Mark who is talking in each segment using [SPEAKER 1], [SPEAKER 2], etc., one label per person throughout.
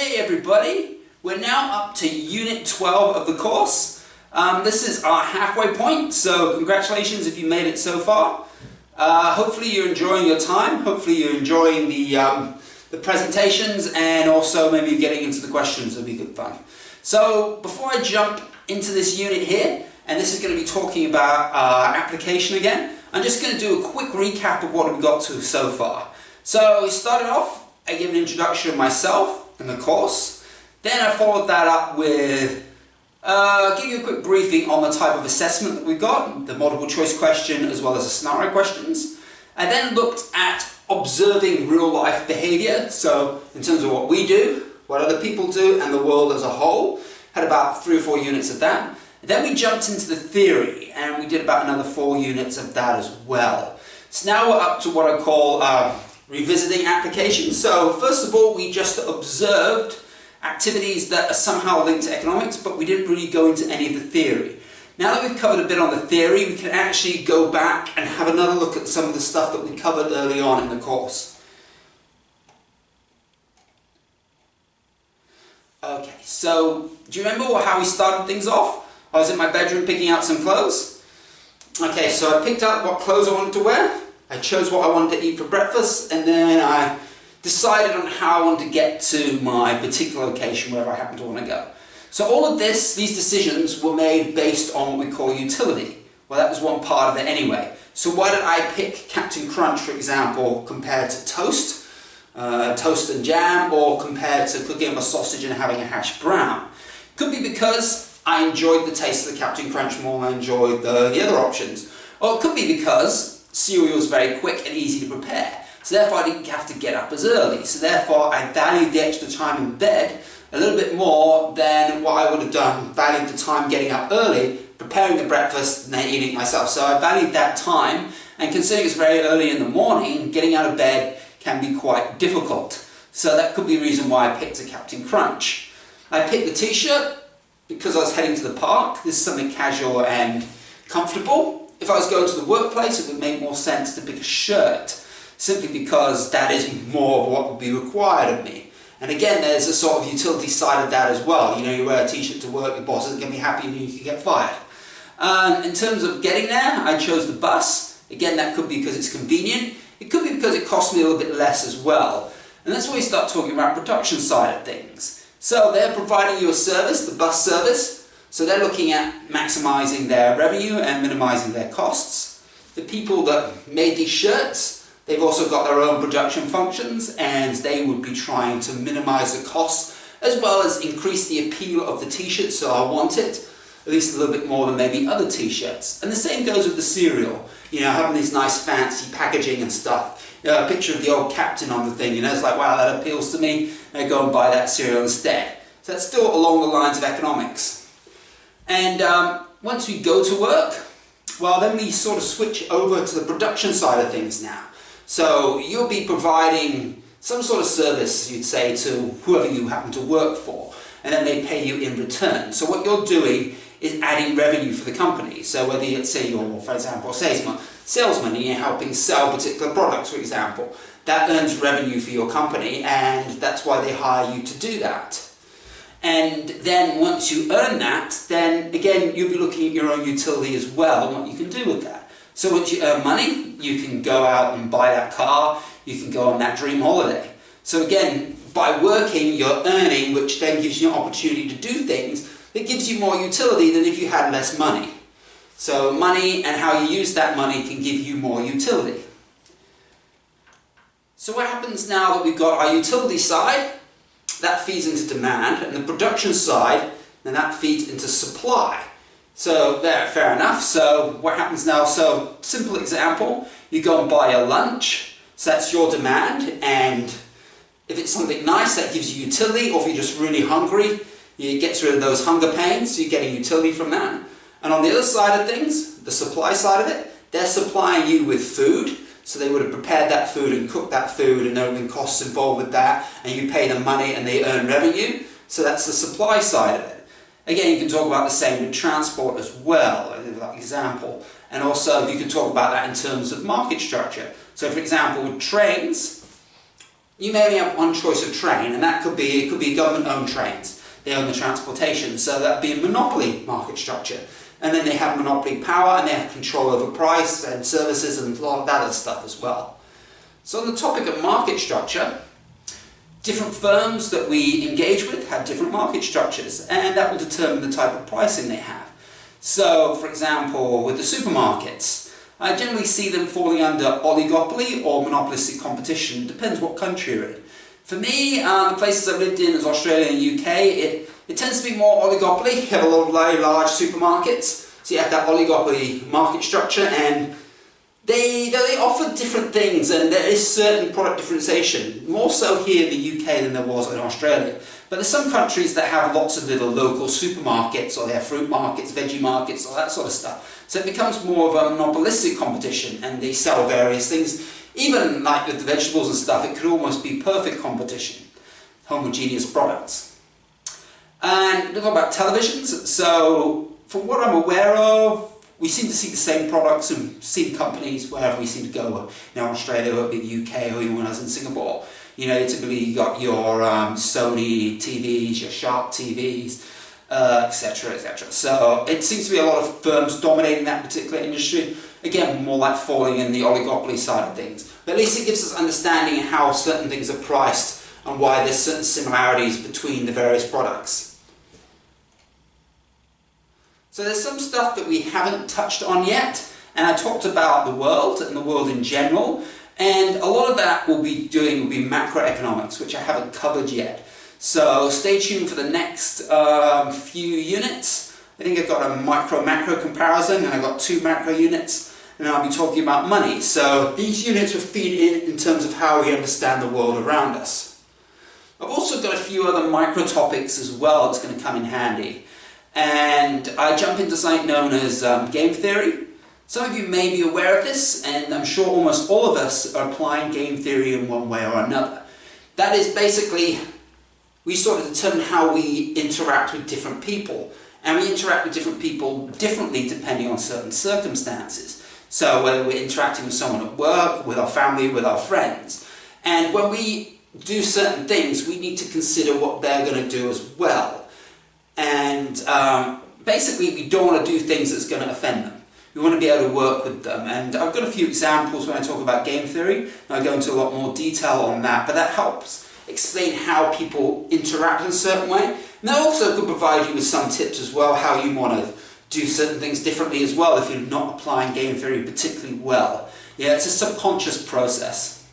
[SPEAKER 1] Hey everybody, we're now up to Unit 12 of the course. This is our halfway point, so congratulations if you made it so far. Hopefully you're enjoying your time, hopefully you're enjoying the presentations, and also maybe getting into the questions. It'll be good fun. So before I jump into this unit here, and this is going to be talking about application again, I'm just going to do a quick recap of what we got to so far. So we started off, I gave an introduction of myself and the course. Then I followed that up with give you a quick briefing on the type of assessment that we got, the multiple choice question as well as the scenario questions. I then looked at observing real life behavior, so in terms of what we do, what other people do, and the world as a whole. Had about 3 or 4 units of that. Then we jumped into the theory, and we did about another 4 units of that as well. So now we're up to what I call revisiting applications. So first of all, we just observed activities that are somehow linked to economics, but we didn't really go into any of the theory. Now that we've covered a bit on the theory, we can actually go back and have another look at some of the stuff that we covered early on in the course. Okay, so do you remember how we started things off? I was in my bedroom picking out some clothes. Okay, so I picked out what clothes I wanted to wear. I chose what I wanted to eat for breakfast, and then I decided on how I wanted to get to my particular location, wherever I happen to want to go. So all of these decisions were made based on what we call utility. Well, that was one part of it anyway. So why did I pick Captain Crunch, for example, compared to toast, toast and jam, or compared to cooking up a sausage and having a hash brown? Could be because I enjoyed the taste of the Captain Crunch more than I enjoyed the other options. Or it could be because cereal is very quick and easy to prepare. So therefore I didn't have to get up as early. So therefore I valued the extra time in bed a little bit more than what I would have done, valued the time getting up early, preparing the breakfast and then eating it myself. So I valued that time, and considering it's very early in the morning, getting out of bed can be quite difficult. So that could be a reason why I picked a Captain Crunch. I picked the t-shirt because I was heading to the park. This is something casual and comfortable. If I was going to the workplace, it would make more sense to pick a shirt, simply because that is more of what would be required of me. And again, there's a sort of utility side of that as well. You know, you wear a t-shirt to work, your boss isn't going to be happy and you can get fired. In terms of getting there, I chose the bus. Again, that could be because it's convenient. It could be because it costs me a little bit less as well. And that's where we start talking about production side of things. So they're providing you a service, the bus service. So they're looking at maximizing their revenue and minimizing their costs. The people that made these shirts, they've also got their own production functions, and they would be trying to minimize the costs as well as increase the appeal of the t-shirt, so I want it at least a little bit more than maybe other t-shirts. And the same goes with the cereal, you know, having these nice fancy packaging and stuff. You know, a picture of the old captain on the thing, you know, it's like, wow, that appeals to me, I go and buy that cereal instead. So that's still along the lines of economics. And once we go to work, well, then we sort of switch over to the production side of things now. So you'll be providing some sort of service, you'd say, to whoever you happen to work for, and then they pay you in return. So what you're doing is adding revenue for the company. So whether you say you're, for example, a salesman and you're helping sell particular products, for example, that earns revenue for your company, and that's why they hire you to do that. And then once you earn that, then again, you'll be looking at your own utility as well and what you can do with that. So once you earn money, you can go out and buy that car, you can go on that dream holiday. So again, by working, you're earning, which then gives you an opportunity to do things that gives you more utility than if you had less money. So money and how you use that money can give you more utility. So what happens now that we've got our utility side? That feeds into demand, and the production side, then that feeds into supply. So there, fair enough. So what happens now? So simple example, you go and buy a lunch, so that's your demand, and if it's something nice, that gives you utility, or if you're just really hungry, it gets rid of those hunger pains, so you're getting utility from that. And on the other side of things, the supply side of it, they're supplying you with food. So they would have prepared that food and cooked that food, and there have been costs involved with that, and you pay them money and they earn revenue. So that's the supply side of it. Again, you can talk about the same with transport as well, like example. And also you can talk about that in terms of market structure. So for example, with trains, you may only have one choice of train, and that could be government-owned trains. They own the transportation, so that would be a monopoly market structure. And then they have monopoly power, and they have control over price and services and a lot of that other stuff as well. So on the topic of market structure, different firms that we engage with have different market structures, and that will determine the type of pricing they have. So, for example, with the supermarkets, I generally see them falling under oligopoly or monopolistic competition. Depends what country you're in. For me, the places I've lived in is Australia and UK. It tends to be more oligopoly. You have a lot of very large supermarkets, so you have that oligopoly market structure, and they offer different things, and there is certain product differentiation, more so here in the UK than there was in Australia. But there's some countries that have lots of little local supermarkets, or they have fruit markets, veggie markets, all that sort of stuff. So it becomes more of a monopolistic competition, and they sell various things. Even like with the vegetables and stuff, it could almost be perfect competition, homogeneous products. And we'll talk about televisions. So from what I'm aware of, we seem to see the same products and same companies wherever we seem to go. In Australia, or the UK, or even when I was in Singapore. You know, typically you got your Sony TVs, your Sharp TVs, etc., etc. So it seems to be a lot of firms dominating that particular industry. Again, more like falling in the oligopoly side of things. But at least it gives us understanding of how certain things are priced and why there's certain similarities between the various products. So there's some stuff that we haven't touched on yet, and I talked about the world and the world in general, and a lot of that will be macroeconomics, which I haven't covered yet. So stay tuned for the next few units. I think I've got a micro-macro comparison, and I've got 2 macro units, and I'll be talking about money. So these units will feed in terms of how we understand the world around us. I've also got a few other micro topics as well that's going to come in handy. And I jump into something known as game theory. Some of you may be aware of this, and I'm sure almost all of us are applying game theory in one way or another. That is basically, we sort of determine how we interact with different people. And we interact with different people differently depending on certain circumstances. So whether we're interacting with someone at work, with our family, with our friends. And when we do certain things, we need to consider what they're going to do as well. And basically we don't want to do things that's going to offend them. We want to be able to work with them. And I've got a few examples when I talk about game theory. And I'll go into a lot more detail on that, but that helps explain how people interact in a certain way. And that also could provide you with some tips as well, how you want to do certain things differently as well if you're not applying game theory particularly well. Yeah, it's a subconscious process.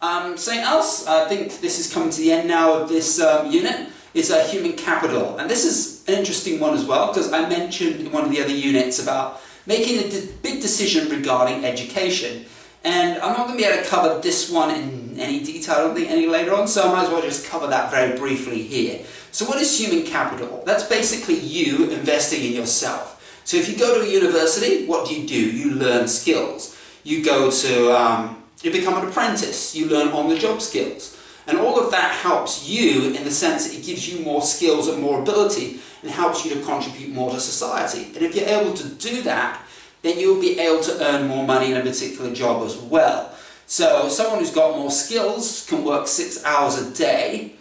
[SPEAKER 1] Something else, I think this is coming to the end now of this unit, is human capital. And this is an interesting one as well, because I mentioned in one of the other units about making a big decision regarding education. And I'm not going to be able to cover this one in any detail, I don't think, any later on, so I might as well just cover that very briefly here. So what is human capital? That's basically you investing in yourself. So if you go to a university, what do? You learn skills. You go to, you become an apprentice, you learn on-the-job skills. And all of that helps you in the sense that it gives you more skills and more ability and helps you to contribute more to society. And if you're able to do that, then you'll be able to earn more money in a particular job as well. So someone who's got more skills can work 6 hours a day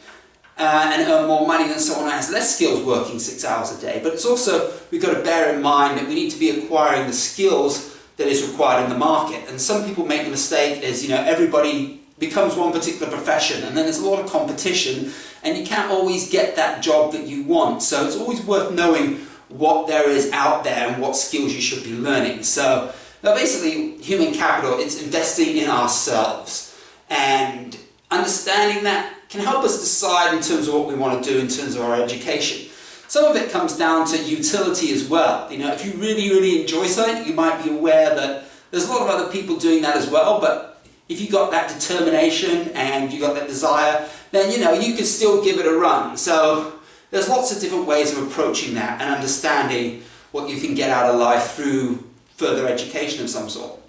[SPEAKER 1] and earn more money than someone who has less skills working 6 hours a day. But it's also, we've got to bear in mind that we need to be acquiring the skills that is required in the market. And some people make the mistake is, everybody becomes one particular profession, and then there's a lot of competition, and you can't always get that job that you want. So it's always worth knowing what there is out there and what skills you should be learning. So now basically, human capital, it's investing in ourselves, and understanding that can help us decide in terms of what we want to do in terms of our education. Some of it comes down to utility as well. If you really, really enjoy something, you might be aware that there's a lot of other people doing that as well, but if you've got that determination and you've got that desire, then you can still give it a run. So there's lots of different ways of approaching that and understanding what you can get out of life through further education of some sort.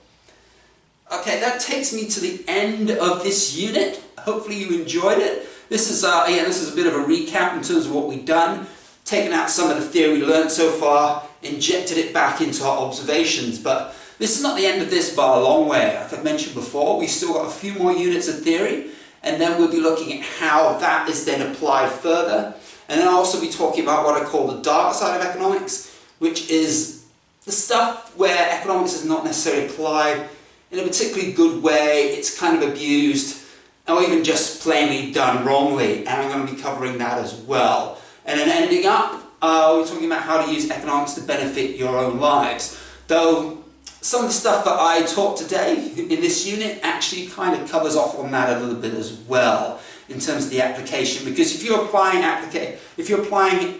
[SPEAKER 1] Okay, that takes me to the end of this unit. Hopefully you enjoyed it. This is a bit of a recap in terms of what we've done, taken out some of the theory learned so far, injected it back into our observations, but This is not the end of this by a long way. Like I've mentioned before, we've still got a few more units of theory, and then we'll be looking at how that is then applied further. And then I'll also be talking about what I call the darker side of economics, which is the stuff where economics is not necessarily applied in a particularly good way, it's kind of abused, or even just plainly done wrongly, and I'm going to be covering that as well. And then ending up, we're talking about how to use economics to benefit your own lives. Though some of the stuff that I taught today in this unit actually kind of covers off on that a little bit as well, in terms of the application, because if you're applying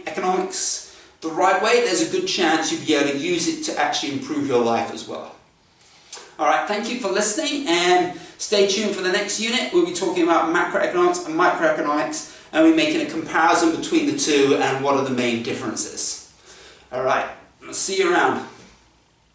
[SPEAKER 1] economics the right way, there's a good chance you'll be able to use it to actually improve your life as well. Alright, thank you for listening, and stay tuned for the next unit. We'll be talking about macroeconomics and microeconomics, and we're making a comparison between the two and what are the main differences. Alright, I'll see you around.